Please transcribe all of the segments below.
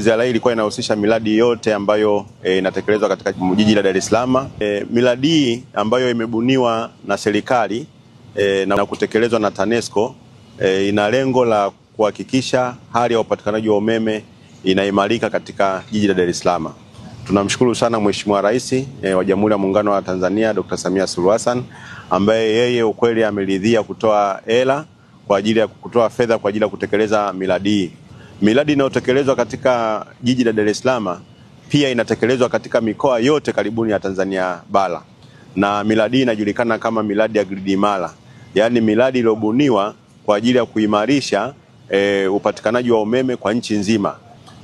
Ziara hii ilikuwa inahusisha miradi yote ambayo inatekelezwa katika jiji la Dar es Salaam. Miradi hii ambayo imebuniwa na serikali na kutekelezwa na TANESCO ina lengo la kuhakikisha hali ya upatikanaji wa umeme inaimarika katika jiji la Dar es Salaam. Tunamshukuru sana Mheshimiwa Rais wa Jamhuri ya Muungano wa Tanzania Dr. Samia Suluhu Hassan, ambaye yeye ukweli ameridhia kutoa hela kwa ajili ya kutoa fedha kwa ajili ya kutekeleza miradi hii. Miradi inayotekelezwa katika jiji la Dar es Salaam pia inatekelezwa katika mikoa yote karibuni ya Tanzania bara. Na miradi inajulikana kama miradi ya gridi imara. Yaani miradi iliyobuniwa kwa ajili ya kuimarisha upatikanaji wa umeme kwa nchi nzima.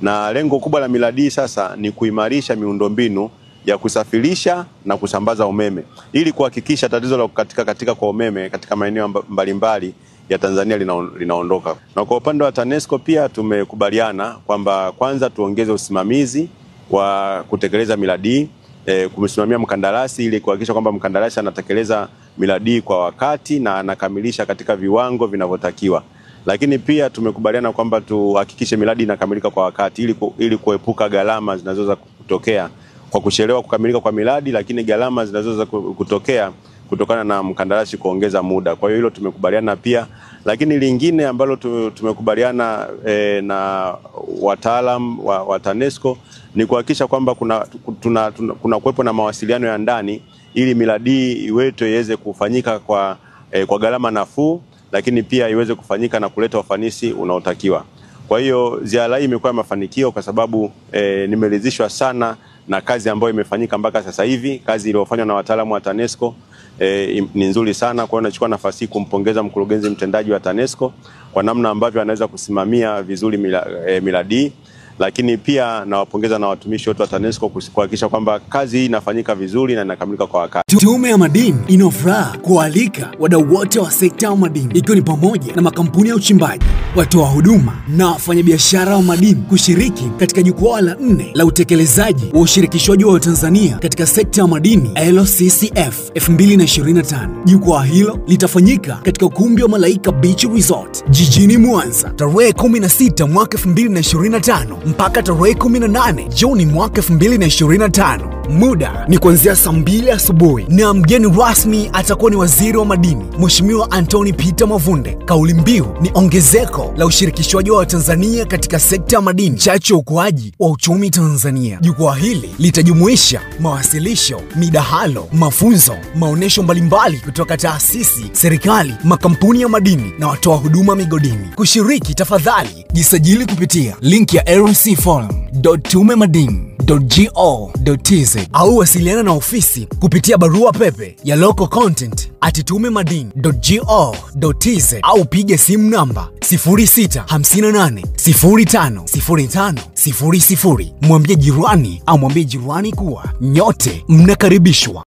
Na lengo kubwa la miradi sasa ni kuimarisha miundombinu ya kusafirisha na kusambaza umeme ili kuhakikisha tatizo la katika kwa umeme katika maeneo mbalimbali ya Tanzania linaondoka. Na kwa upande wa TANESCO pia tumekubaliana kwamba kwanza tuongeze usimamizi wa kutekeleza miradi, kumsimamia mkandarasi ili kuhakikisha kwamba mkandarasi anatekeleza miradi kwa wakati na anakamilisha katika viwango vinavyotakiwa. Lakini pia tumekubaliana kwamba tuhakikishe miradi inakamilika kwa wakati ili kuepuka gharama zinazoweza kutokea kwa kuchelewa kukamilika kwa miradi, lakini gharama zinazoweza kutokea kutokana na mkandarasi kuongeza muda. Kwa hiyo hilo tumekubaliana pia. Lakini lingine ambalo tumekubaliana na wataalam wa TANESCO ni kuhakikisha kwamba kuna kuwepo na mawasiliano ya ndani ili miradi iwetu iweze kufanyika kwa gharama nafuu, lakini pia iweze kufanyika na kuleta ufanisi unaotakiwa. Kwa hiyo ziara hii imekuwa mafanikio kwa sababu nimeridhishwa sana na kazi ambayo imefanyika mpaka sasa hivi. Kazi iliyofanywa na wataalamu wa TANESCO ni nzuri sana. Kwa hiyo nachukua nafasi kumpongeza mkurugenzi mtendaji wa TANESCO kwa namna ambavyo anaweza kusimamia vizuri miradi. Lakini pia nawapongeza na watumishi wote wa TANESCO kuhakikisha kwamba kazi hii inafanyika vizuri na inakamilika kwa wakati. Tume ya Madini ina furaha kualika wadau wote wa sekta ya madini, ikiwa ni pamoja na makampuni ya uchimbaji, watoa huduma na wafanyabiashara wa madini kushiriki katika jukwaa la 4 la utekelezaji wa ushirikishwaji wa Tanzania katika sekta ya madini LCCF 2025. Jukwaa hilo litafanyika katika ukumbi wa Malaika Beach Resort jijini Mwanza tarehe 16 mwaka 2025 mpaka tarehe 18 Juni mwaka 2025. Muda ni kuanzia saa 2 asubuhi na mgeni rasmi atakuwa ni Waziri wa Madini Mheshimiwa Anthony Peter Mavunde. Kauli mbiu ni ongezeko la ushirikishwaji wa Tanzania katika sekta ya madini, chachu ya ukuaji wa uchumi Tanzania. Jukwaa hili litajumuisha mawasilisho, midahalo, mafunzo, maonesho mbalimbali kutoka taasisi, serikali, makampuni ya madini na watoa huduma migodini. Kushiriki, tafadhali jisajili kupitia link ya rcforum.tumemadini.go.tz au wasiliana na ofisi kupitia barua pepe ya localcontent@tumemadini.go.tz au piga simu namba 0658050500. Mwambie jirani au mwambie jirani kuwa nyote mnakaribishwa.